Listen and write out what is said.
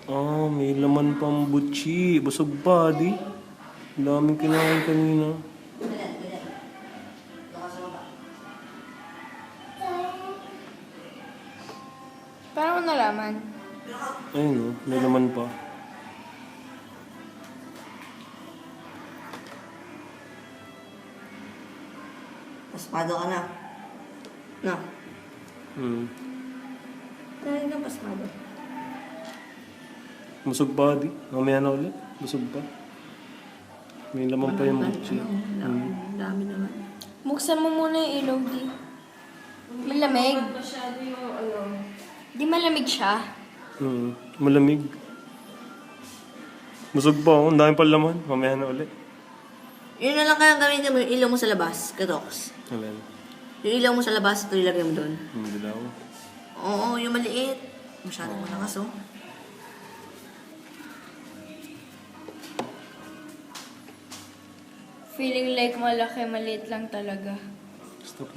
Ah, may laman pang butchi. Busog pa, di? Ang daming kinain kanina. Paano mo nalaman? Ayun oh, may laman pa. Paspado ka na. No. Hmm. Dahil ka paspado. Busog pa, di? Mamaya na ulit. Busog pa. May laman pa yung butchi. Ang dami naman. Buksan mo muna yung ilaw, di. Malamig. Di malamig siya. Malamig. Busog pa oh. Ang dami pa laman. Mamaya na ulit. Yun na lang kayang gamitin mo yung ilaw mo sa labas, Katoks. Alam. Yung ilaw mo sa labas, ito ilagay mo doon. Dilaw. Oo, yung maliit. Masyadong malakas, oh. Feeling like malaki, maliit lang talaga. Gusto ko.